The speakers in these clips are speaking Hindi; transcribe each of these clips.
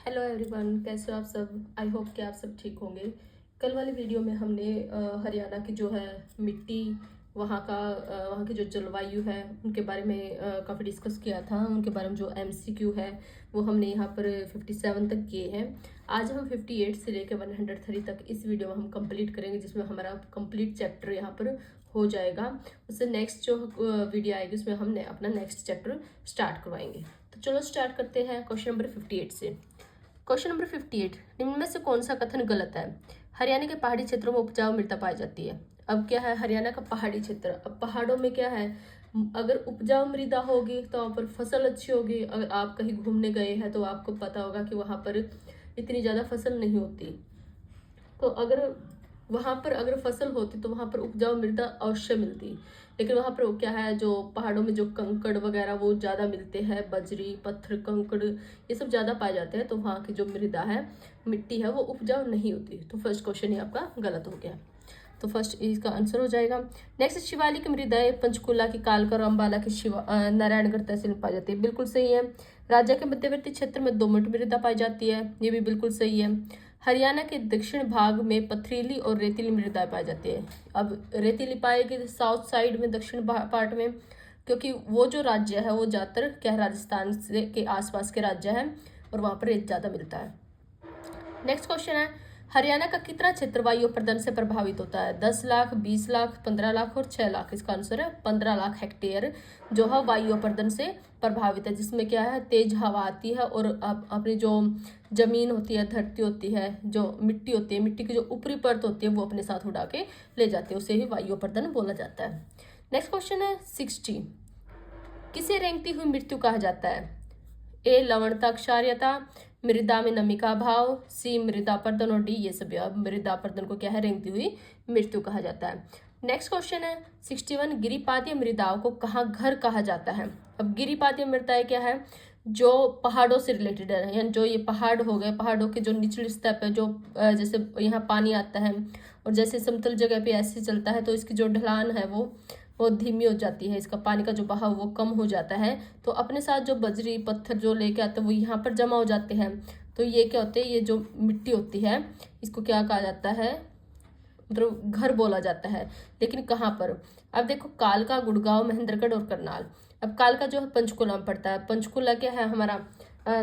हेलो एवरीवन, कैसे हो आप सब। आई होप कि आप सब ठीक होंगे। कल वाली वीडियो में हमने हरियाणा की जो है मिट्टी, वहाँ की जो जलवायु है उनके बारे में काफ़ी डिस्कस किया था। उनके बारे में जो एमसीक्यू है वो हमने यहाँ पर 57 तक किए हैं। आज हम 58 से लेकर 103 तक इस वीडियो में हम कंप्लीट करेंगे, जिसमें हमारा कंप्लीट चैप्टर यहाँ पर हो जाएगा। उससे नेक्स्ट जो वीडियो आएगी उसमें हमने अपना नेक्स्ट चैप्टर स्टार्ट करवाएंगे। तो चलो स्टार्ट करते हैं क्वेश्चन नंबर 58 से। क्वेश्चन नंबर 58, निम्न में से कौन सा कथन गलत है। हरियाणा के पहाड़ी क्षेत्रों में उपजाऊ मृदा पाई जाती है। अब क्या है, हरियाणा का पहाड़ी क्षेत्र, अब पहाड़ों में क्या है, अगर उपजाऊ मृदा होगी तो वहाँ पर फसल अच्छी होगी। अगर आप कहीं घूमने गए हैं तो आपको पता होगा कि वहाँ पर इतनी ज़्यादा फसल नहीं होती। तो अगर फसल होती तो वहां पर उपजाऊ मृदा अवश्य मिलती। लेकिन वहां पर क्या है, जो पहाड़ों में जो कंकड़ वगैरह वो ज्यादा मिलते हैं, बजरी पत्थर कंकड़ ये सब ज्यादा पाए जाते हैं। तो वहां की जो मृदा है, मिट्टी है, वो उपजाऊ नहीं होती। तो फर्स्ट क्वेश्चन ही आपका गलत हो गया। तो फर्स्ट इसका आंसर हो जाएगा। नेक्स्ट, शिवालिक मृदाएं पंचकुला की, कालका और अम्बाला की नारायणगढ़ तहसील में पाई जाती है। बिल्कुल सही है। राज्य के मध्यवर्ती क्षेत्र में दोमट मृदा पाई जाती है, ये भी बिल्कुल सही है। हरियाणा के दक्षिण भाग में पथरीली और रेतीली मृदा पाई जाती है। अब रेतीली पाएगी साउथ साइड में, दक्षिण पार्ट में, क्योंकि वो जो राज्य है वो ज्यादातर क्या है, राजस्थान से के आसपास के राज्य है और वहां पर रेत ज्यादा मिलता है। नेक्स्ट क्वेश्चन है, हरियाणा का कितना क्षेत्र वायु प्रदूषण से प्रभावित होता है। 10 लाख, 20 लाख, 15 लाख और 6 लाख। इसका आंसर है 15 लाख हेक्टेयर जो है वायु प्रदूषण से प्रभावित है, जिसमें क्या है, तेज हवा आती है और अपनी जो जमीन होती है, धरती होती है, जो मिट्टी होती है, मिट्टी की जो ऊपरी परत होती है वो अपने साथ उड़ा के ले जाती है, उसे ही वायु प्रदूषण बोला जाता है। नेक्स्ट क्वेश्चन है 60, किसे रेंगती हुई मृत्यु कहा जाता है। ए लवणता क्षारीयता, मृदा में नमी का अभाव, सी मृदा पर्दन और डी ये सभी। अब मृदा पर्दन को क्या है, रेंगती हुई मृत्यु कहा जाता है। नेक्स्ट क्वेश्चन है 61, गिरिपातीय मृदाओं को कहाँ घर कहा जाता है। अब गिरिपातीय मृदाएं क्या है, जो पहाड़ों से रिलेटेड है, यानी जो ये पहाड़ हो गए, पहाड़ों के जो निचली स्तर है, जो जैसे यहाँ पानी आता है और जैसे समतल जगह पे ऐसे चलता है तो इसकी जो ढलान है वो धीमी हो जाती है, इसका पानी का जो बहाव वो कम हो जाता है। तो अपने साथ जो बजरी पत्थर जो लेके आते हैं वो यहाँ पर जमा हो जाते हैं। तो ये क्या होते हैं, ये जो मिट्टी होती है इसको क्या कहा जाता है, मतलब घर बोला जाता है। लेकिन कहाँ पर, अब देखो, कालका, गुड़गांव, महेंद्रगढ़ और करनाल। अब कालका जो है पंचकुला में पड़ता है। पंचकुला क्या है, हमारा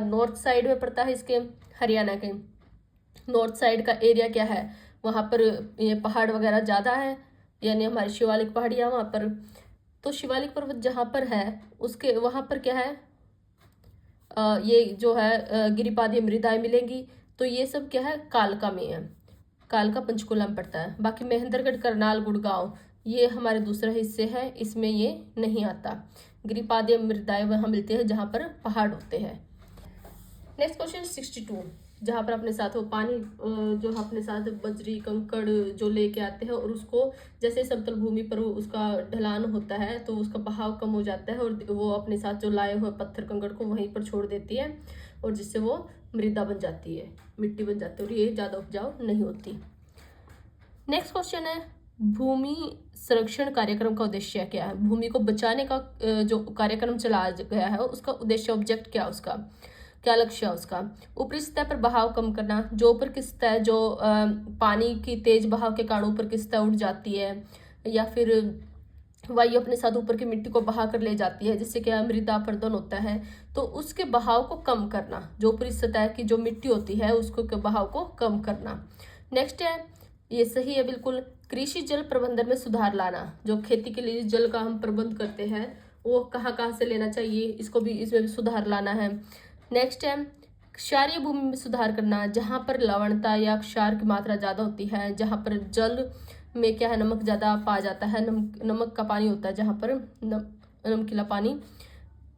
नॉर्थ साइड में पड़ता है, इसके हरियाणा के नॉर्थ साइड का एरिया क्या है, वहाँ पर ये पहाड़ वगैरह ज़्यादा है, यानी हमारी शिवालिक पहाड़ियाँ वहाँ पर। तो शिवालिक पर्वत जहाँ पर है उसके वहाँ पर क्या है, ये जो है गिरिपादीय मृदाएं मिलेंगी। तो ये सब क्या है, कालका में है, कालका पंचकुला में पड़ता है। बाकी महेंद्रगढ़, करनाल, गुड़गांव ये हमारे दूसरे हिस्से हैं, इसमें ये नहीं आता। गिरिपादीय मृदाएं वहाँ मिलती है जहाँ पर पहाड़ होते हैं। नेक्स्ट क्वेश्चन 62, जहाँ पर अपने साथ वो पानी जो अपने साथ बजरी कंकड़ जो लेके आते हैं और उसको जैसे समतल भूमि पर उसका ढलान होता है तो उसका बहाव कम हो जाता है और वो अपने साथ जो लाए हुए पत्थर कंकड़ को वहीं पर छोड़ देती है और जिससे वो मृदा बन जाती है, मिट्टी बन जाती है और ये ज़्यादा उपजाऊ नहीं होती। नेक्स्ट क्वेश्चन है, भूमि संरक्षण कार्यक्रम का उद्देश्य क्या है। भूमि को बचाने का जो कार्यक्रम चलाया गया है उसका उद्देश्य, ऑब्जेक्ट क्या उसका, क्या लक्ष्य है उसका। ऊपरी सतह पर बहाव कम करना, जो ऊपर की सतह जो पानी की तेज बहाव के कारण ऊपर की सतह उठ जाती है, या फिर वायु अपने साथ ऊपर की मिट्टी को बहा कर ले जाती है जिससे क्या मृदा अपरदन होता है, तो उसके बहाव को कम करना, जो ऊपरी सतह की जो मिट्टी होती है उसको बहाव को कम करना। नेक्स्ट है, ये सही है बिल्कुल, कृषि जल प्रबंधन में सुधार लाना, जो खेती के लिए जल का हम प्रबंध करते हैं वो कहाँ कहाँ से लेना चाहिए, इसको भी इसमें भी सुधार लाना है। नेक्स्ट है, क्षारीय भूमि में सुधार करना, जहाँ पर लवणता या क्षार की मात्रा ज़्यादा होती है, जहाँ पर जल में क्या है, नमक ज़्यादा पाया जाता है, नमक का पानी होता है जहाँ पर नमकीला पानी,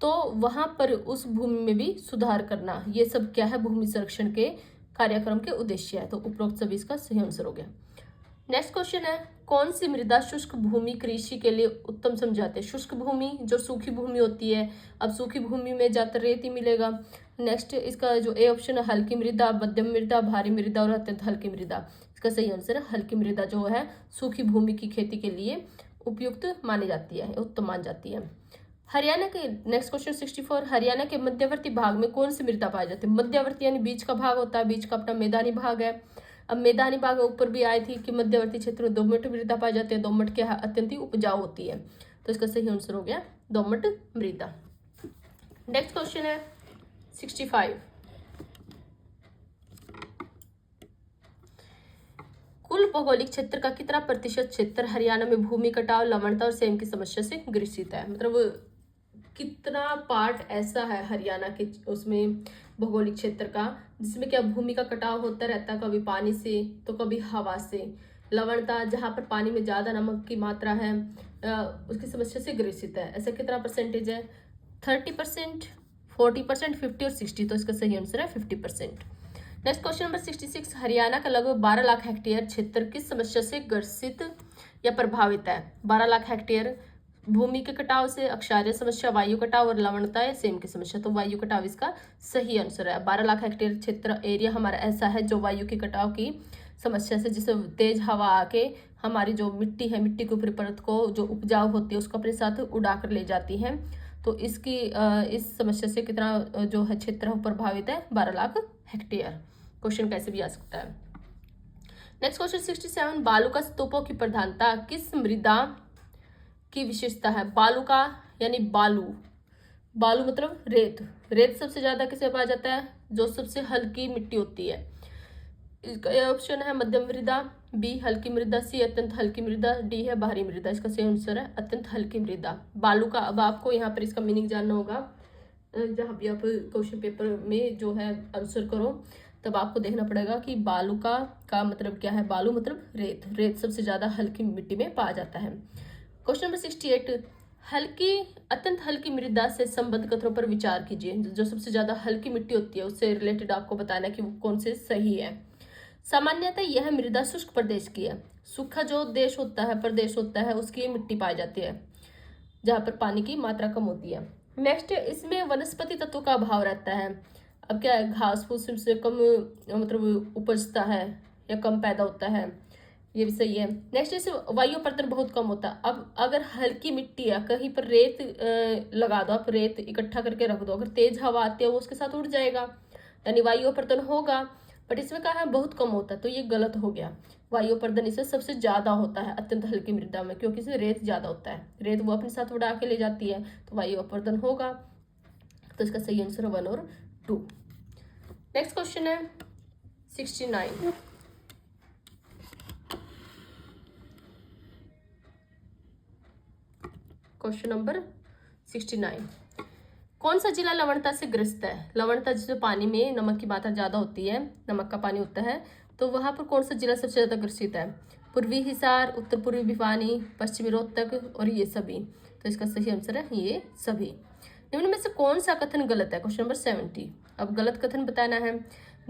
तो वहाँ पर उस भूमि में भी सुधार करना। ये सब क्या है, भूमि संरक्षण के कार्यक्रम के उद्देश्य है। तो उपरोक्त सभी इसका सही आंसर हो गया। नेक्स्ट क्वेश्चन है, कौन सी मृदा शुष्क भूमि कृषि के लिए उत्तम समझी जाती है। शुष्क भूमि जो सूखी भूमि होती है, अब सूखी भूमि में ज्यादातर रेत ही मिलेगा। नेक्स्ट इसका जो ए ऑप्शन है, हल्की मृदा, मध्यम मृदा, भारी मृदा और अत्यंत हल्की मृदा। इसका सही आंसर है हल्की मृदा, जो है सूखी भूमि की खेती के लिए उपयुक्त मानी जाती है, उत्तम मानी जाती है। हरियाणा के नेक्स्ट क्वेश्चन 64, हरियाणा के मध्यवर्ती भाग में कौन सी मृदा पाई जाती है? मध्यवर्ती यानी बीच का भाग होता है, बीच का अपना मैदानी भाग है। अब मैदानी भाग में ऊपर भी आई थी कि मध्यवर्ती क्षेत्र में दोमट मृदा पाई जाती है। दोमट क्या है? अत्यंत ही उपजाऊ होती है। तो इसका सही आंसर हो गया दोमट मृदा। नेक्स्ट क्वेश्चन है 65, कुल भौगोलिक क्षेत्र का कितना प्रतिशत क्षेत्र हरियाणा में भूमि कटाव, लवणता और सेम की समस्या से ग्रसित है? मतलब कितना पार्ट ऐसा है हरियाणा के उसमें भौगोलिक क्षेत्र का जिसमें क्या भूमि का कटाव होता रहता है, कभी पानी से तो कभी हवा से। लवणता, जहाँ पर पानी में ज्यादा नमक की मात्रा है उसकी समस्या से ग्रसित है। ऐसा कितना परसेंटेज है? 30%, 40%, 50 और 60। तो इसका सही आंसर है 50%। नेक्स्ट क्वेश्चन नंबर 66, हरियाणा का लगभग 12 लाख हेक्टेयर क्षेत्र किस समस्या से ग्रसित या प्रभावित है? 12 लाख हेक्टेयर भूमि के कटाव से, अक्षार्य समस्या, वायु कटाव और लवणता या सेम की समस्या। तो वायु कटाव इसका सही आंसर है। 12 लाख हेक्टेयर क्षेत्र एरिया हमारा ऐसा है जो वायु के कटाव की समस्या से, जिससे तेज हवा आके हमारी जो मिट्टी है, मिट्टी के ऊपरी परत को जो उपजाऊ होती है उसको अपने साथ उड़ा कर ले जाती है। तो इसकी इस समस्या से कितना जो है क्षेत्र प्रभावित है? 12 लाख हेक्टेयर। क्वेश्चन कैसे भी आ सकता है। नेक्स्ट क्वेश्चन 67, बालुका स्तूपों की प्रधानता किस मृदा की विशेषता है? बालुका यानी बालू, बालू मतलब रेत। रेत सबसे ज्यादा किसे पाया जाता है? जो सबसे हल्की मिट्टी होती है। इसका ऑप्शन है मध्यम मृदा, बी हल्की मृदा, सी अत्यंत हल्की मृदा, डी है भारी मृदा। इसका सही आंसर है अत्यंत हल्की मृदा, बालू का। अब आपको यहाँ पर इसका मीनिंग जानना होगा। जहाँ भी आप क्वेश्चन पेपर में जो है आंसर करो तब आपको देखना पड़ेगा कि बालुका का मतलब क्या है। बालू मतलब रेत, रेत सबसे ज्यादा हल्की मिट्टी में पाया जाता है। क्वेश्चन नंबर 68, हल्की अत्यंत हल्की मृदा से संबद्ध कथनों पर विचार कीजिए। जो सबसे ज्यादा हल्की मिट्टी होती है उससे रिलेटेड आपको बताना कि वो कौन से सही है। सामान्यतः यह मृदा शुष्क प्रदेश की है। सूखा जो देश होता है, प्रदेश होता है, उसकी मिट्टी पाई जाती है जहाँ पर पानी की मात्रा कम होती है। नेक्स्ट, इसमें वनस्पति तत्व का अभाव रहता है। अब क्या है? घास फूस से कम मतलब उपजता है या कम पैदा होता है, ये भी सही है। नेक्स्ट, इसे वायु प्रतन बहुत कम होता है। अब अगर हल्की मिट्टी है, कहीं पर रेत लगा दो, आप रेत इकट्ठा करके रख दो, अगर तेज हवा आती है वो उसके साथ उड़ जाएगा, यानी वायु प्रतन होगा। बट इसमें कहा है बहुत कम होता है, तो ये गलत हो गया। वायु प्रदन इससे सबसे ज्यादा होता है अत्यंत हल्की मृदा में, क्योंकि इसमें रेत ज्यादा होता है। रेत वो अपने साथ उड़ा के ले जाती है, तो वायु प्रदन होगा। तो इसका सही आंसर है 1 और 2। नेक्स्ट क्वेश्चन है 69, क्वेश्चन नंबर 69, कौन सा जिला लवणता से ग्रस्त है? लवणता जिसमें पानी में नमक की मात्रा ज्यादा होती है, नमक का पानी होता है, तो वहां पर कौन सा जिला सबसे ज्यादा ग्रसित है? पूर्वी हिसार, उत्तर पूर्वी भिवानी, पश्चिमी रोहतक और ये सभी। तो इसका सही आंसर है ये सभी। निम्न में से कौन सा कथन गलत है? Question number 70। अब गलत कथन बताना है।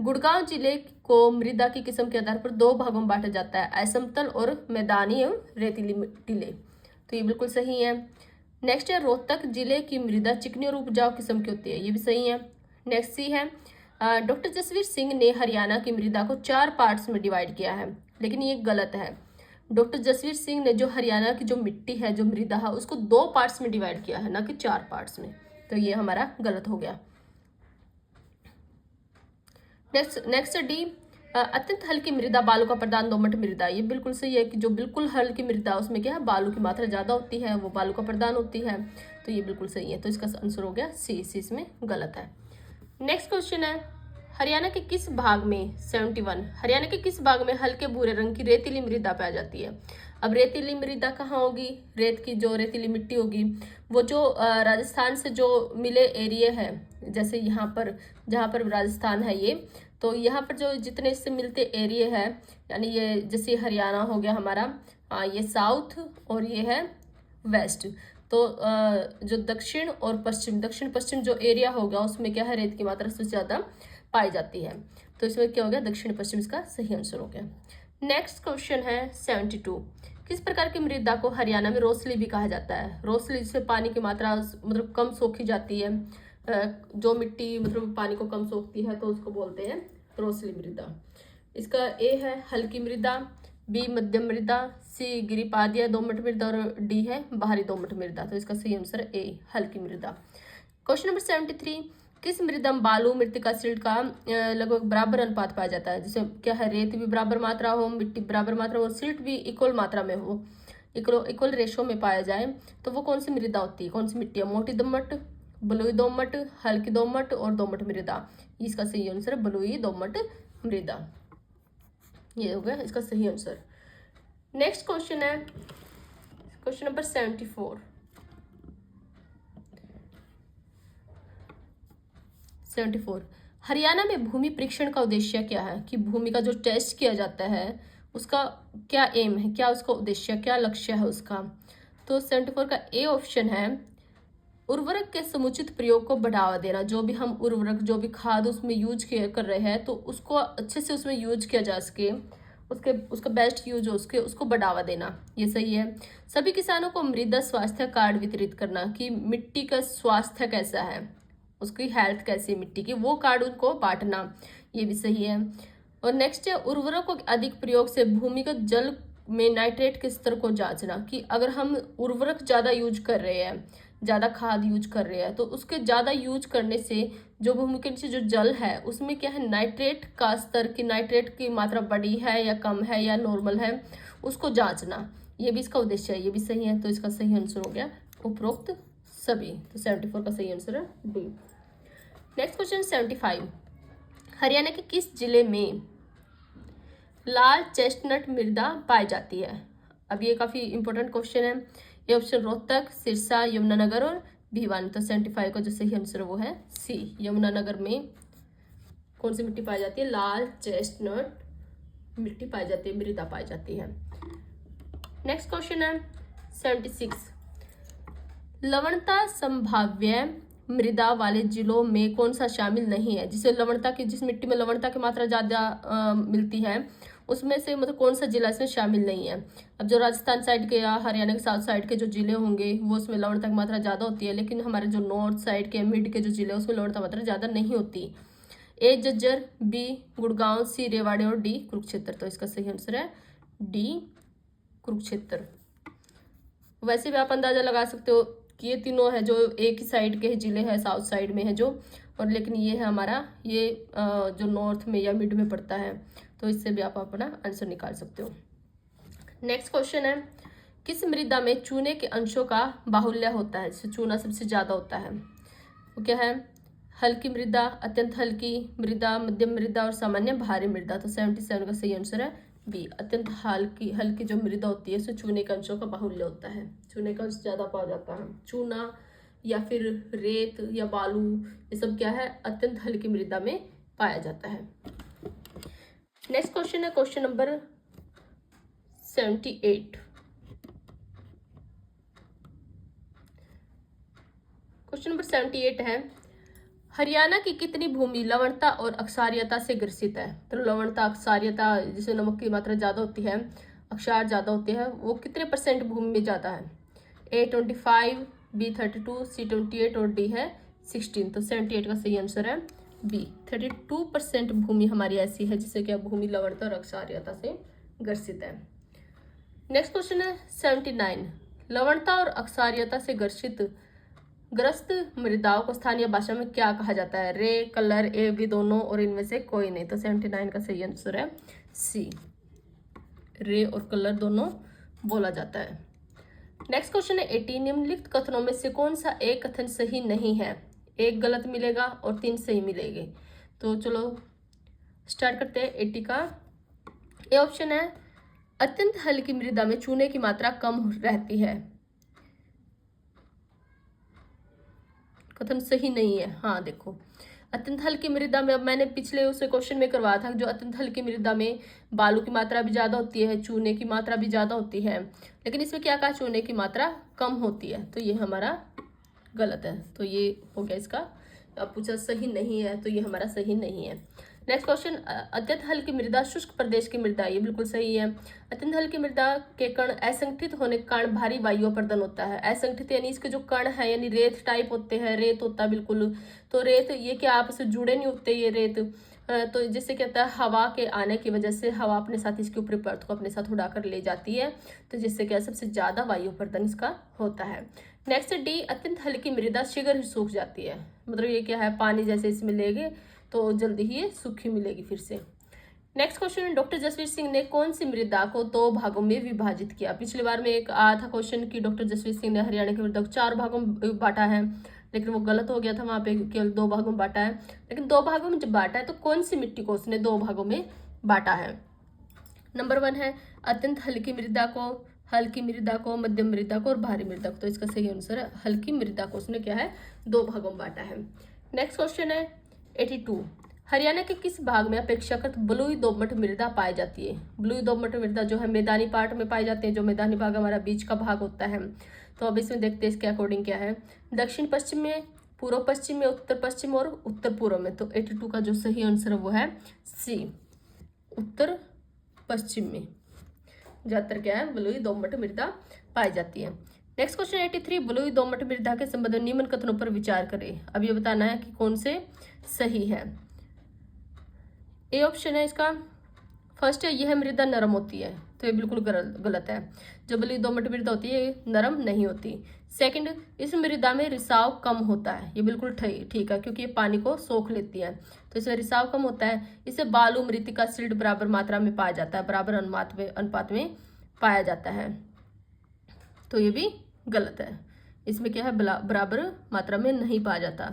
गुड़गांव जिले को मृदा की किस्म के आधार पर 2 भागों में बांटा जाता है, असमतल और मैदानी एवं रेतीली टीले। तो ये बिल्कुल सही है। नेक्स्ट है, रोहतक जिले की मृदा चिकनी और उपजाऊ किस्म की होती है, ये भी सही है। नेक्स्ट सी है, डॉक्टर जसवीर सिंह ने हरियाणा की मृदा को 4 पार्ट्स में डिवाइड किया है, लेकिन ये गलत है। डॉक्टर जसवीर सिंह ने जो हरियाणा की जो मिट्टी है, जो मृदा है, उसको 2 पार्ट्स में डिवाइड किया है, ना कि 4 पार्ट्स में। तो ये हमारा गलत हो गया। नेक्स्ट डी, अत्यंत हल्की मृदा बालू का प्रदान दोमट मृदा, ये बिल्कुल सही है कि जो बिल्कुल हल्की मृदा उसमें क्या है, बालू की मात्रा ज्यादा होती है, वो बालू का प्रदान होती है। तो ये बिल्कुल सही है। तो इसका आंसर हो गया सी इसमें गलत है। नेक्स्ट क्वेश्चन है, हरियाणा के किस भाग में 71, हरियाणा के किस भाग में हल्के भूरे रंग की रेतीली मृदा पाई जाती है? अब रेतीली मृदा कहाँ होगी? रेत की जो रेतीली मिट्टी होगी वो जो राजस्थान से जो मिले एरिया है, जैसे यहाँ पर जहाँ पर राजस्थान है ये, तो यहाँ पर जो जितने इससे मिलते एरिया है, यानी ये जैसे हरियाणा हो गया हमारा, ये साउथ और ये है वेस्ट। तो जो दक्षिण और पश्चिम, दक्षिण पश्चिम जो एरिया होगा उसमें क्या है, रेत की मात्रा सबसे ज्यादा पाई जाती है। तो इसमें क्या हो गया, दक्षिण पश्चिम इसका सही आंसर हो गया। नेक्स्ट क्वेश्चन है 72, किस प्रकार की मृदा को हरियाणा में रोसली भी कहा जाता है? रोसली जिससे पानी की मात्रा मतलब कम सोखी जाती है, जो मिट्टी मतलब पानी को कम सोखती है तो उसको बोलते हैं रोसली मृदा। इसका ए है हल्की मृदा, बी मध्यम मृदा, सी गिरिपादीय दोमट मृदा और डी है बाहरी दोमट मृदा। तो इसका सही आंसर ए हल्की मृदा। क्वेश्चन नंबर 73, किस मृदा में बालू मृतिका सिल्ट का लगभग बराबर अनुपात पाया जाता है? जैसे क्या है, रेत भी बराबर मात्रा हो, मिट्टी बराबर मात्रा हो, सिल्ट भी इक्वल मात्रा में हो, इक्वल रेशो में पाया जाए, तो वो कौन सी मृदा होती है, कौन सी मिट्टी है? मोटी दोमट, बलुई दोमट, हल्की दोमट और दोमट मृदा। इसका सही आंसर है बलुई दोमट मृदा। ये हो गया इसका सही आंसर। नेक्स्ट क्वेश्चन है क्वेश्चन नंबर 74। 74, हरियाणा में भूमि परीक्षण का उद्देश्य क्या है? कि भूमि का जो टेस्ट किया जाता है उसका क्या एम है, क्या उसका उद्देश्य, क्या लक्ष्य है उसका? तो 74 का ए ऑप्शन है उर्वरक के समुचित प्रयोग को बढ़ावा देना। जो भी हम उर्वरक, जो भी खाद उसमें यूज कर रहे हैं, तो उसको अच्छे से उसमें यूज किया जा सके, उसका बेस्ट यूज हो उसको बढ़ावा देना, ये सही है। सभी किसानों को मृदा स्वास्थ्य कार्ड वितरित करना, कि मिट्टी का स्वास्थ्य कैसा है, उसकी हेल्थ कैसी है मिट्टी की, वो कार्ड उनको बांटना, ये भी सही है। और नेक्स्ट है उर्वरकों के अधिक प्रयोग से भूमिगत जल में नाइट्रेट के स्तर को जांचना, कि अगर हम उर्वरक ज़्यादा यूज कर रहे हैं, ज़्यादा खाद यूज कर रहे हैं, तो उसके ज़्यादा यूज करने से जो भूमि के नीचे जो जल है उसमें क्या है, नाइट्रेट का स्तर, की नाइट्रेट की मात्रा बढ़ी है या कम है या नॉर्मल है, उसको जांचना, ये भी इसका उद्देश्य है, ये भी सही है। तो इसका सही आंसर हो गया उपरोक्त सभी। तो 74 का सही आंसर है डी। नेक्स्ट क्वेश्चन 75, हरियाणा के किस जिले में लाल चेस्टनट मृदा पाई जाती है? अब ये काफ़ी इंपॉर्टेंट क्वेश्चन है। ये ऑप्शन रोहतक, सिरसा, यमुनानगर और भिवानी। तो 75 का जो सही आंसर वो है सी, यमुनानगर में कौन सी मिट्टी पाई जाती है? लाल चेस्टनट मिट्टी पाई जाती है, मृदा पाई जाती है। नेक्स्ट क्वेश्चन है 76, लवणता संभाव्य मृदा वाले जिलों में कौन सा शामिल नहीं है? जिसे लवणता की, जिस मिट्टी में लवणता की मात्रा ज़्यादा मिलती है, उसमें से मतलब कौन सा जिला इसमें शामिल नहीं है? अब जो राजस्थान साइड के या हरियाणा के साउथ साइड के जो जिले होंगे वो उसमें लवणता की मात्रा ज़्यादा होती है, लेकिन हमारे जो नॉर्थ साइड के, मिड के जो जिले उसमें लवणता मात्रा ज़्यादा नहीं होती। ए झज्जर, बी गुड़गांव, सी रेवाड़ी और डी कुरुक्षेत्र। तो इसका सही आंसर है डी कुरुक्षेत्र। वैसे भी आप अंदाजा लगा सकते हो कि ये तीनों है जो एक ही साइड के जिले हैं, साउथ साइड में है जो, और लेकिन ये है हमारा ये जो नॉर्थ में या मिड में पड़ता है। तो इससे भी आप अपना आंसर निकाल सकते हो। नेक्स्ट क्वेश्चन है, किस मृदा में चूने के अंशों का बाहुल्य होता है, जिससे चूना सबसे ज़्यादा होता है? वो क्या है? हल्की मृदा, अत्यंत हल्की मृदा, मध्यम मृदा और सामान्य भारी मृदा। तो 77 का सही आंसर है बी, अत्यंत हल्की जो मृदा होती है उसमें चूने के अंशों का बाहुल्य होता है, चूने का अंश ज़्यादा पाया जाता है। चूना या फिर रेत या बालू, ये सब क्या है, अत्यंत हल्की मृदा में पाया जाता है। नेक्स्ट क्वेश्चन है क्वेश्चन नंबर 78। क्वेश्चन नंबर 78 है, हरियाणा की कितनी भूमि लवणता और अक्षारियता से ग्रसित है? तो लवणता, अक्षारियता, जिसमें नमक की मात्रा ज़्यादा होती है, अक्षार ज़्यादा होते हैं, वो कितने % भूमि में ज़्यादा है? ए 25, बी 32, सी 28 और डी है 16। तो 78 का सही आंसर है बी, 32% भूमि हमारी ऐसी है जिससे क्या भूमि लवणता और अक्षारियता से ग्रसित है। नेक्स्ट क्वेश्चन है 79, लवणता और अक्षारियता से ग्रस्त मृदाओं को स्थानीय भाषा में क्या कहा जाता है? रे, कलर, ए, बी दोनों और इनमें से कोई नहीं। तो 79 का सही आंसर है सी, रे और कलर दोनों बोला जाता है। नेक्स्ट क्वेश्चन है 80, निम्नलिखित कथनों में से कौन सा एक कथन सही नहीं है? एक गलत मिलेगा और 3 सही मिलेंगे। तो चलो स्टार्ट करते हैं 80 का। ए ऑप्शन है, अत्यंत हल्की मृदा में चूने की मात्रा कम रहती है। कथन सही नहीं है। हाँ देखो, अत्यंत हल्की मृदा में, अब मैंने पिछले उसे क्वेश्चन में करवाया था, जो अत्यंत हल्की मृदा में बालू की मात्रा भी ज़्यादा होती है, चूने की मात्रा भी ज़्यादा होती है, लेकिन इसमें क्या कहा, चूने की मात्रा कम होती है। तो ये हमारा गलत है। तो ये हो गया इसका, अब पूछा सही नहीं है, तो ये हमारा सही नहीं है। नेक्स्ट क्वेश्चन, अत्यंत हल्की मृदा शुष्क प्रदेश की मृदा, ये बिल्कुल सही है। अत्यंत हल्की मृदा के कण असंगठित होने के कारण भारी वायु प्रदान होता है। असंगठित यानी इसके जो कण है, यानी रेत टाइप होते हैं, रेत होता है बिल्कुल। तो रेत ये क्या आपस में जुड़े नहीं होते, ये रेत तो जिससे क्या होता है, हवा के आने की वजह से हवा अपने साथ इसके ऊपरी परत को अपने साथ उड़ाकर ले जाती है, तो जिससे क्या सबसे ज़्यादा वायु अपर्दन इसका होता है। नेक्स्ट डी, अत्यंत हल्की मृदा शीघ्र ही सूख जाती है। मतलब ये क्या है, पानी जैसे इसमें लेंगे तो जल्दी ही ये सूखी मिलेगी फिर से। Next question, doctor Jasvir Singh ने कौन सी मृदा को 2 भागों में विभाजित किया? पिछली बार में एक आया था क्वेश्चन कि डॉक्टर जसवीर सिंह ने हरियाणा की मृदा को 4 भागों में बांटा है, लेकिन वो गलत हो गया था, वहां पे केवल 2 भागों में बांटा है। लेकिन 2 भागों में जब बांटा है तो कौन सी मिट्टी को उसने 2 भागों में बांटा है? नंबर 1 है अत्यंत हल्की मृदा को, हल्की मृदा को, मध्यम मृदा को और भारी मृदा को। तो इसका सही आंसर है हल्की मृदा को उसने क्या है 2 भागों में बांटा है। नेक्स्ट क्वेश्चन है 82, हरियाणा के किस भाग में अपेक्षाकृत बलुई दोमट मृदा पाई जाती है? बलुई दोमट मृदा जो है मैदानी पार्ट में पाई जाती है, जो मैदानी भाग हमारा बीच का भाग होता है। तो अब इसमें देखते हैं इसके अकॉर्डिंग क्या है, दक्षिण पश्चिम में, पूर्व पश्चिम में, उत्तर पश्चिम और उत्तर पूर्व में। तो 82 का जो सही आंसर है वो है सी, उत्तर पश्चिम में ज्यादातर क्या है बलुई दोमट मृदा पाई जाती है। नेक्स्ट क्वेश्चन 83, बलुई दोमट मृदा के संबंध में निम्न कथनों पर विचार करें। अब ये बताना है कि कौन से सही है। ए ऑप्शन है इसका, फर्स्ट है यह मृदा नरम होती है, तो ये बिल्कुल गलत है। जो बलुई दोमट मृदा होती है ये नरम नहीं होती। सेकंड, इस मृदा में रिसाव कम होता है, ये बिल्कुल ठीक है क्योंकि ये पानी को सोख लेती है, तो इसमें रिसाव कम होता है। इसे बालू मृतिका सिल्ट बराबर मात्रा में पाया जाता है, बराबर अनुपात में पाया जाता है, तो ये भी गलत है। इसमें क्या है बराबर मात्रा में नहीं पाया जाता,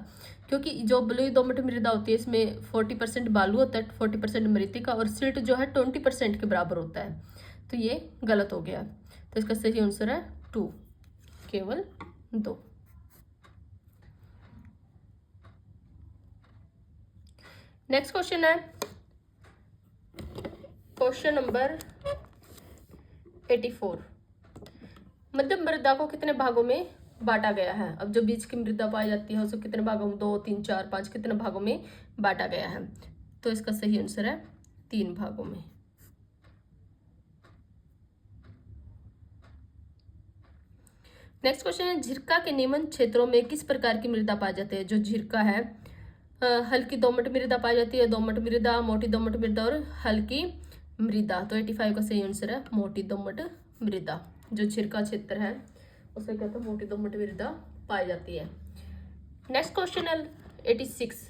क्योंकि जो बलुई दोमट मृदा होती है इसमें 40% बालू होता है, 40% मृतिका, और सिल्ट जो है 20% के बराबर होता है, तो ये गलत हो गया। तो इसका सही आंसर है 2, केवल 2। नेक्स्ट क्वेश्चन है क्वेश्चन नंबर 84, मध्यम मृदा को कितने भागों में बांटा गया है? अब जो बीच की मृदा पाई जाती है उसको कितने भागों में, 2, 3, 4, 5 कितने भागों में बांटा गया है? तो इसका सही आंसर है 3 भागों में। नेक्स्ट क्वेश्चन है, झिरका के निम्न क्षेत्रों में किस प्रकार की मृदा पाई जाती है? जो झिरका है हल्की दोमट मृदा पाई जाती है, दोमट मृदा, मोटी दोमट मृदा और हल्की मृदा। तो 85 का सही आंसर है मोटी दोमट मृदा। जो झिरका क्षेत्र है उसे कहते हैं मोटी दोमट मृदा पाई जाती है। नेक्स्ट क्वेश्चन है 86,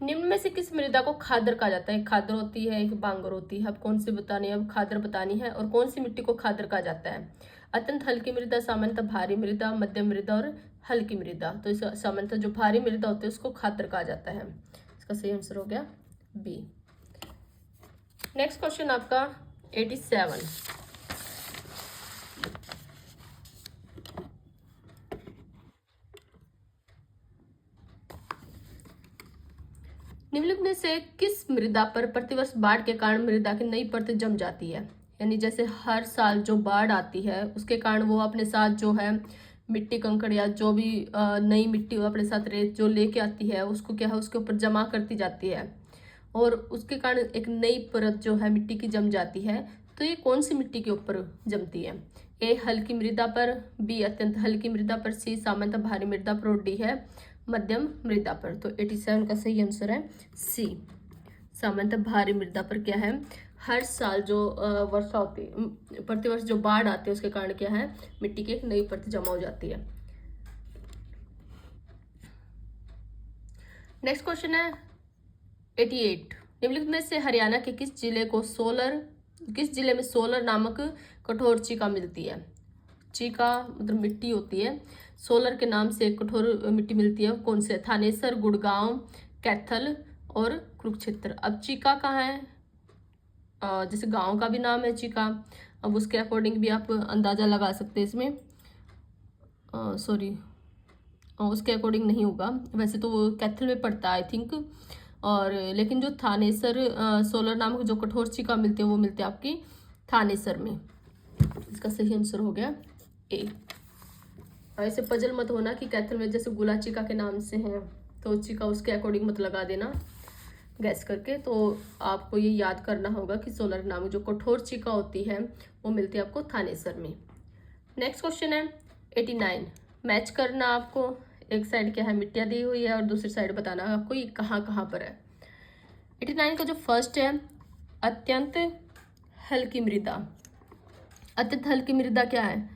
निम्न में से किस मृदा को खादर कहा जाता है? एक खादर होती है, एक बांगर होती है, अब कौन सी बतानी है? अब खादर बतानी है। और कौन सी मिट्टी को खादर कहा जाता है? अत्यंत हल्की मृदा, सामान्यतः भारी मृदा, मध्यम मृदा और हल्की मृदा। तो इस सामान्यतः जो भारी मृदा होती है उसको खादर कहा जाता है। इसका सही आंसर हो गया बी। नेक्स्ट क्वेश्चन आपका 87, निम्नलिखित में से किस मृदा पर प्रतिवर्ष बाढ़ के कारण मृदा की नई परत जम जाती है? यानी जैसे हर साल जो बाढ़ आती है उसके कारण वो अपने साथ जो है मिट्टी कंकड़ या जो भी नई मिट्टी वो अपने साथ रेत जो लेके आती है उसको क्या है उसके ऊपर जमा करती जाती है, और उसके कारण एक नई परत जो है मिट्टी की जम जाती है। तो ये कौन सी मिट्टी के ऊपर जमती है? ए हल्की मृदा पर, बी अत्यंत हल्की मृदा पर, सी सामान्यतः भारी मृदा पर, और डी है मध्यम मृदा पर। तो 87 का सही आंसर है सी, सामान्यतः भारी मृदा पर क्या है हर साल जो वर्षा होती है, प्रतिवर्ष जो बाढ़ आती है उसके कारण क्या है मिट्टी की एक नई परत जमा हो जाती है। नेक्स्ट क्वेश्चन है 88, निम्नलिखित में से हरियाणा के किस जिले में सोलर नामक कठोर चीका मिलती है? चीका मतलब मिट्टी होती है, सोलर के नाम से कठोर मिट्टी मिलती है, कौन से? थानेसर, गुड़गांव, कैथल और कुरुक्षेत्र। अब चीका कहाँ है? जैसे गांव का भी नाम है चीका, अब उसके अकॉर्डिंग भी आप अंदाजा लगा सकते हैं इसमें, सॉरी उसके अकॉर्डिंग नहीं होगा, वैसे तो वो कैथल में पड़ता है आई थिंक, और लेकिन जो थानेसर सोलर नामक जो कठोर चीका मिलते हैं वो मिलते हैं आपकी थानेसर में। इसका सही आंसर हो गया ए। ऐसे पजल मत होना कि कैथल में जैसे गुला चीका के नाम से है तो चीका उसके अकॉर्डिंग मत लगा देना गैस करके। तो आपको ये याद करना होगा कि सोलर नामक जो कठोर चीका होती है वो मिलती है आपको थानेसर में। नेक्स्ट क्वेश्चन है 89, मैच करना आपको, एक साइड क्या है मिट्टियाँ दी हुई है और दूसरी साइड बताना आपको ये कहाँ कहाँ पर है। 89 का जो फर्स्ट है, अत्यंत हल्की मृदा। अत्यंत हल्की मृदा क्या है?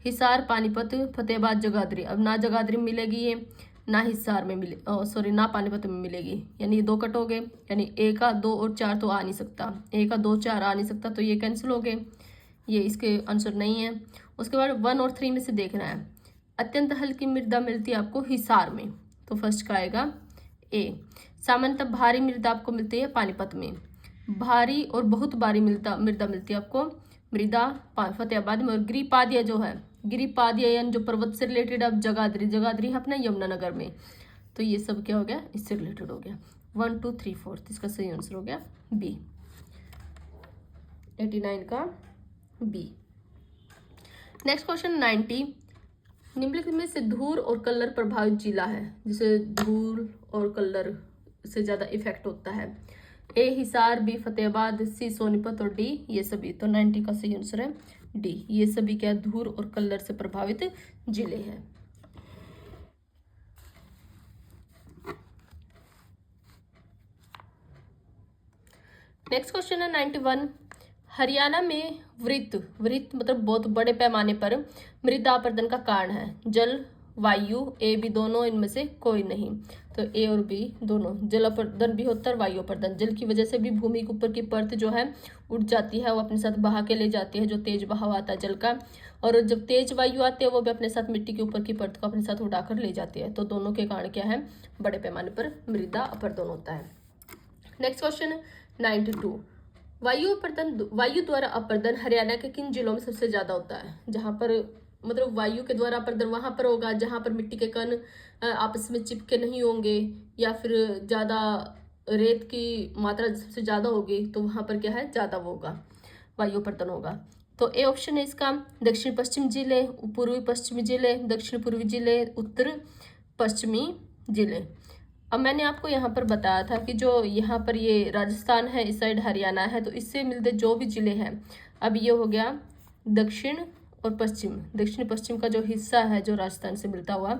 हिसार, पानीपत, फतेहाबाद, जगाधरी। अब ना जगाधरी में मिलेगी ये, ना हिसार में मिले, सॉरी ना पानीपत में मिलेगी, यानी ये 2 कट हो गए, यानी 1 का 2 और 4 तो आ नहीं सकता, 1 का 2 4 आ नहीं सकता, तो ये कैंसिल हो गए, ये इसके आंसर नहीं है। उसके बाद 1 और 3 में से देखना है। अत्यंत हल्की मृदा मिलती है आपको हिसार में, तो फर्स्ट का आएगा ए। सामान्यतः भारी मृदा आपको मिलती है पानीपत में। भारी और बहुत भारी मृदा मिलती है आपको फतेहाबाद में। और गिरिपादिया जो है, गिरिपादिया यानी जो पर्वत से रिलेटेड, अब जगाधरी है अपना यमुनानगर में, तो ये सब क्या हो गया? इससे रिलेटेड हो गया। 1 2 3 4, इसका सही आंसर हो गया बी, 89 का बी। नेक्स्ट क्वेश्चन 90, निम्नलिखित में से धूल और कलर प्रभावित जिला है, जिसे धूल और कलर से ज्यादा इफेक्ट होता है। ए हिसार, बी फतेहाबाद, सी सोनीपत और डी ये सभी। तो 90 का सही आंसर है डी, ये सभी क्या धूल और कलर से प्रभावित जिले हैं। नेक्स्ट क्वेश्चन है 91, हरियाणा में वृत्त मतलब बहुत बड़े पैमाने पर मृदा अपरदन का कारण है। जल, वायु, ए बी दोनों, इनमें से कोई नहीं। तो ए और बी दोनों। जल अपरदन भी होता है और वायु अपरदन। जल की वजह से भी भूमि के ऊपर की परत जो है उठ जाती है, वो अपने साथ बहा के ले जाती है, जो तेज बहाव आता है जल का। और जब तेज वायु आती है वो भी अपने साथ मिट्टी के ऊपर की परत को अपने साथ उठाकर ले जाती है। तो दोनों के कारण क्या है? बड़े पैमाने पर मृदा अपरदन होता है। नेक्स्ट क्वेश्चन 92, वायु द्वारा अपरदन हरियाणा के किन जिलों में सबसे ज्यादा होता है? जहां पर मतलब वायु के द्वारा अपरदन वहां पर होगा जहां पर मिट्टी के कण आपस में चिपके नहीं होंगे, या फिर ज्यादा रेत की मात्रा सबसे ज्यादा होगी, तो वहां पर क्या है? ज्यादा वो होगा, वायु अपरदन होगा। तो ए ऑप्शन है इसका। दक्षिण पश्चिम जिले, पूर्वी पश्चिमी जिले, दक्षिण पूर्वी जिले, उत्तर पश्चिमी जिले। अब मैंने आपको यहाँ पर बताया था कि जो यहाँ पर ये राजस्थान है, इस साइड हरियाणा है, तो इससे मिलते जो भी जिले हैं, अब ये हो गया दक्षिण और पश्चिम। दक्षिण पश्चिम का जो हिस्सा है जो राजस्थान से मिलता हुआ,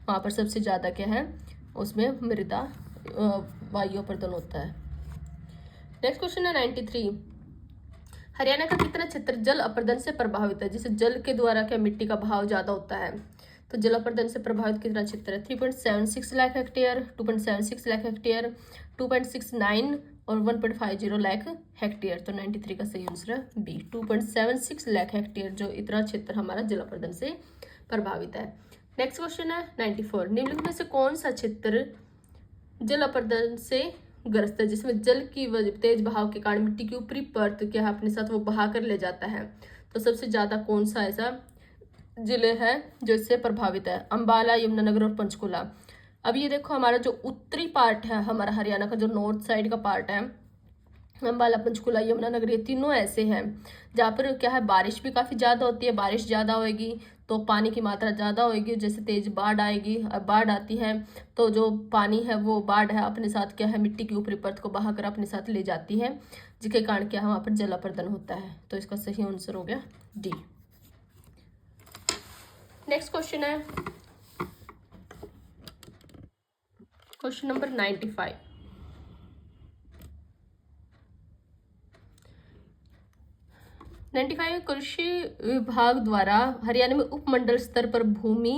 वहाँ पर सबसे ज़्यादा क्या है? उसमें मृदा वायु अपरदन होता है। नेक्स्ट क्वेश्चन है 93, हरियाणा का कितना क्षेत्र जल अपरदन से प्रभावित है? जिसे जल के द्वारा क्या मिट्टी का बहाव ज़्यादा होता है, तो जल अपरदन से प्रभावित कितना क्षेत्र है? 3.76 लाख हेक्टेयर, 2.76 लाख हेक्टेयर, 2.69 और 1.50 लाख हेक्टेयर। तो 93 का सही आंसर है बी, 2.76 लाख हेक्टेयर, जो इतना क्षेत्र हमारा जल अपरदन से प्रभावित है। नेक्स्ट क्वेश्चन है 94, निम्नलिखित में से कौन सा क्षेत्र जल अपरदन से ग्रस्त है, जिसमें जल की तेज बहाव के कारण मिट्टी की ऊपरी परत क्या है अपने साथ वो बहा कर ले जाता है? तो सबसे ज्यादा कौन सा ऐसा जिले हैं जो इससे प्रभावित है? अंबाला, यमुनानगर और पंचकुला। अब ये देखो, हमारा जो उत्तरी पार्ट है, हमारा हरियाणा का जो नॉर्थ साइड का पार्ट है, अंबाला, पंचकुला, यमुनानगर, ये तीनों ऐसे हैं जहाँ पर क्या है? बारिश भी काफ़ी ज़्यादा होती है। बारिश ज़्यादा होएगी तो पानी की मात्रा ज़्यादा होएगी, जैसे तेज बाढ़ आएगी, बाढ़ आती है तो जो पानी है वो बाढ़ है अपने साथ क्या है? मिट्टी की ऊपरी परत को बहाकर अपने साथ ले जाती है, जिसके कारण क्या है? वहाँ पर जल अपरदन होता है। तो इसका सही आंसर हो गया डी। नेक्स्ट क्वेश्चन है क्वेश्चन नंबर 95, कृषि विभाग द्वारा हरियाणा में उपमंडल स्तर पर भूमि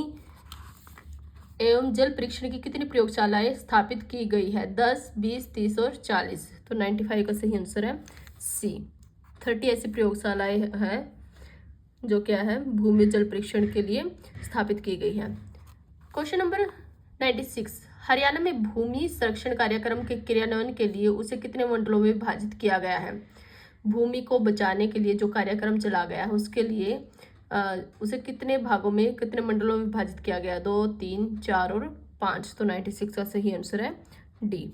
एवं जल परीक्षण की कितनी प्रयोगशालाएं स्थापित की गई है? 10, 20, 30 और 40। तो 95 का सही आंसर है सी, 30 ऐसी प्रयोगशालाएं हैं जो क्या है? भूमि जल परीक्षण के लिए स्थापित की गई है। क्वेश्चन नंबर 96, हरियाणा में भूमि संरक्षण कार्यक्रम के क्रियान्वयन के लिए उसे कितने मंडलों में विभाजित किया गया है? भूमि को बचाने के लिए जो कार्यक्रम चला गया है उसके लिए उसे कितने भागों में, कितने मंडलों में विभाजित किया गया? 2, 3, 4 और 5। तो 96 का सही आंसर है डी,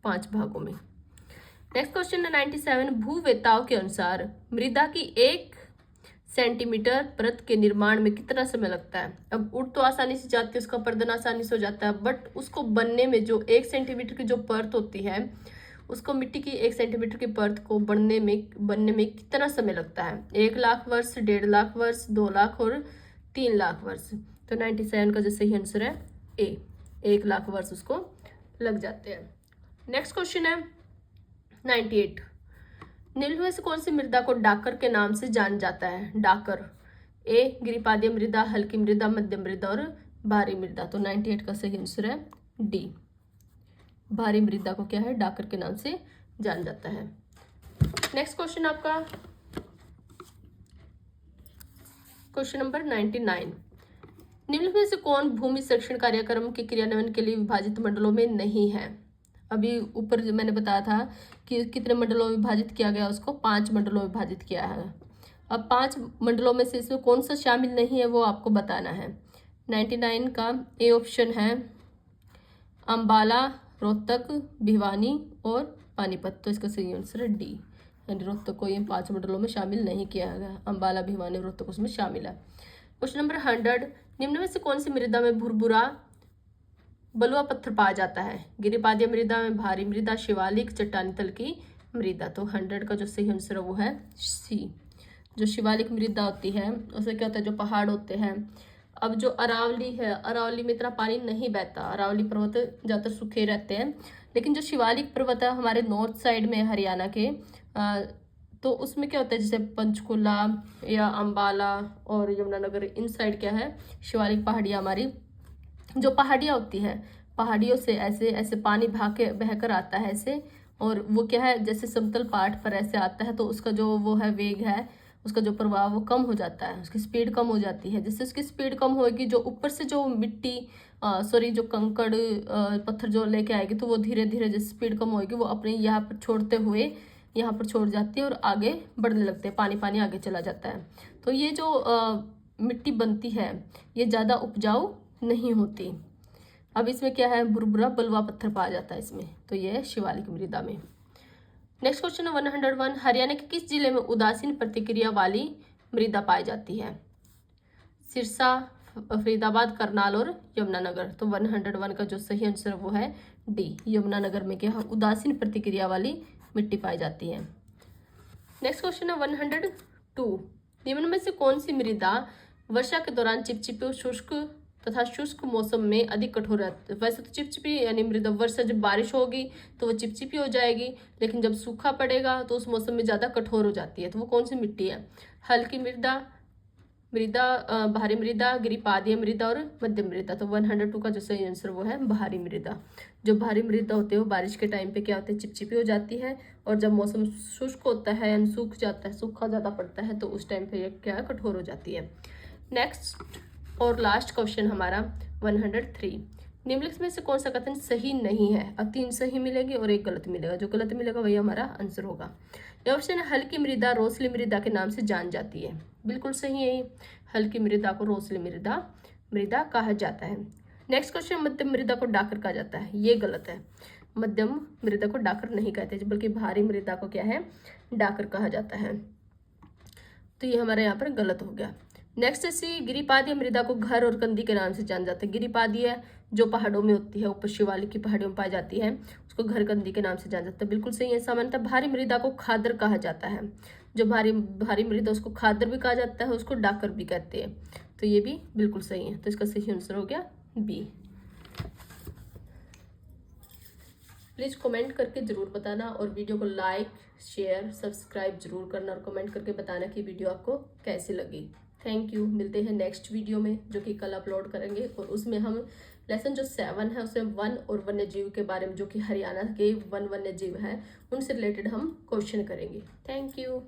5 भागों में। नेक्स्ट क्वेश्चन है 97, भूवेत्ताओं के अनुसार मृदा की 1 सेंटीमीटर परत के निर्माण में कितना समय लगता है? अब उड़ तो आसानी से जाती है, उसका अपरदन आसानी से हो जाता है, बट उसको बनने में जो 1 सेंटीमीटर की जो परत होती है, उसको मिट्टी की 1 सेंटीमीटर की परत को बनने में कितना समय लगता है? 1 लाख वर्ष, 1.5 लाख वर्ष, 2 लाख और 3 लाख वर्ष। तो 97 का जो सही आंसर है ए, 1 लाख वर्ष उसको लग जाते हैं। नेक्स्ट क्वेश्चन है 98। निम्न में से कौन सी मृदा को डाकर के नाम से जान जाता है? डाकर, ए गिरिपादीय मृदा, हल्की मृदा, मध्यम मृदा और भारी मृदा। तो 98 का सही आंसर है डी, भारी मृदा को क्या है, डाकर के नाम से जान जाता है। नेक्स्ट क्वेश्चन आपका क्वेश्चन नंबर 99। निम्न में से कौन भूमि सर्वेक्षण कार्यक्रम के क्रियान्वयन के लिए विभाजित मंडलों में नहीं है? अभी ऊपर जो मैंने बताया था कि कितने मंडलों में विभाजित किया गया, उसको 5 मंडलों में विभाजित किया है। अब 5 मंडलों में से इसमें कौन सा शामिल नहीं है वो आपको बताना है। 99 का ए ऑप्शन है अंबाला, रोहतक, भिवानी और पानीपत। तो इसका सही आंसर है डी, यानी रोहतक को ये 5 मंडलों में शामिल नहीं किया गया। अंबाला, भिवानी, रोहतक उसमें शामिल है। Question number 100। निम्न में से कौन सी मृदा में भुरभुरा बलुआ पत्थर पाया जाता है? गिरिपादीय मृदा में, भारी मृदा, शिवालिक, चट्टानी तल की मृदा। तो 100 का जो सही आंसर है वो है सी। जो शिवालिक मृदा होती है उसमें क्या होता है, जो पहाड़ होते हैं। अब जो अरावली है, अरावली में इतना पानी नहीं बहता, अरावली पर्वत ज़्यादातर सूखे रहते हैं, लेकिन जो शिवालिक पर्वत है हमारे नॉर्थ साइड में हरियाणा के, तो उसमें क्या होता है, जैसे पंचकुला या अंबाला और यमुनानगर, इन साइड क्या है, शिवालिक पहाड़ियाँ हमारी, जो पहाड़ियाँ होती हैं, पहाड़ियों से ऐसे ऐसे पानी बहकर आता है ऐसे, और वो क्या है, जैसे समतल पहाड़ पर ऐसे आता है तो उसका जो वो है वेग है, उसका जो प्रवाह वो कम हो जाता है, उसकी स्पीड कम हो जाती है। जैसे उसकी स्पीड कम होगी, जो ऊपर से जो मिट्टी जो कंकड़ पत्थर जो लेके आएगी, तो वो धीरे धीरे जैसे स्पीड कम होगी वो अपने यहाँ पर छोड़ते हुए यहाँ पर छोड़ जाती है और आगे बढ़ने लगते हैं, पानी पानी आगे चला जाता है। तो ये जो मिट्टी बनती है ये ज़्यादा उपजाऊ नहीं होती। अब इसमें क्या है, भुरभुरा बलुआ पत्थर पाया जाता है इसमें, तो ये है शिवालिक मृदा में। नेक्स्ट क्वेश्चन है 101। हरियाणा के किस जिले में उदासीन प्रतिक्रिया वाली मृदा पाई जाती है? सिरसा, फरीदाबाद, करनाल और यमुनानगर। तो 101 का जो सही आंसर वो है डी, यमुनानगर में क्या उदासीन प्रतिक्रिया वाली मिट्टी पाई जाती है। नेक्स्ट क्वेश्चन है 102। निम्न में से कौन सी मृदा वर्षा के दौरान चिपचिपी, शुष्क तथा शुष्क मौसम में अधिक कठोर रहती है? वैसे तो चिपचिपी यानी मृदा, वर्षा जब बारिश होगी तो वो चिपचिपी हो जाएगी, लेकिन जब सूखा पड़ेगा तो उस मौसम में ज़्यादा कठोर हो जाती है। तो वो कौन सी मिट्टी है? हल्की मृदा, भारी मृदा, गिरिपादीय मृदा और मध्यम मृदा। तो 102 का जो सही आंसर वो है भारी मृदा। जो भारी मृदा होती है वो बारिश के टाइम पे क्या होती है, चिपचिपी हो जाती है, और जब मौसम शुष्क होता है यानी सूख जाता है, सूखा ज़्यादा पड़ता है, तो उस टाइम पे ये क्या है, कठोर हो जाती है। नेक्स्ट और लास्ट क्वेश्चन हमारा 103। निम्नलिखित में से कौन सा कथन सही नहीं है? अब 3 सही मिलेगी और 1 गलत मिलेगा, जो गलत मिलेगा वही हमारा आंसर होगा। ये ऑप्शन है हल्की मृदा रोसली मृदा के नाम से जान जाती है। बिल्कुल सही है, हल्की मृदा को रोसली मृदा कहा जाता है। नेक्स्ट क्वेश्चन, मध्यम मृदा को डाकर कहा जाता है। ये गलत है, मध्यम मृदा को डाकर नहीं कहते, बल्कि भारी मृदा को क्या है, डाकर कहा जाता है। तो ये हमारे यहाँ पर गलत हो गया। नेक्स्ट है गिरिपादीय मृदा को घर और कंदी के नाम से जाना जाता है। गिरिपादीय जो पहाड़ों में होती है, ऊपर शिवालिक की पहाड़ियों में पाई जाती है, उसको घर कंदी के नाम से जाना जाता है। बिल्कुल सही है। सामान्यतः भारी मृदा को खादर कहा जाता है। जो भारी मृदा उसको खादर भी कहा जाता है, उसको डाकर भी कहते हैं। तो ये भी बिल्कुल सही है। तो इसका सही आंसर हो गया बी। प्लीज़ कमेंट करके ज़रूर बताना, और वीडियो को लाइक, शेयर, सब्सक्राइब जरूर करना, और कमेंट करके बताना कि वीडियो आपको कैसी लगी। Thank you. मिलते हैं नेक्स्ट वीडियो में, जो कि कल अपलोड करेंगे, और उसमें हम लेसन जो 7 है उसमें वन और वन्यजीव के बारे में, जो कि हरियाणा के वन वन्यजीव हैं, उनसे रिलेटेड हम क्वेश्चन करेंगे। Thank you.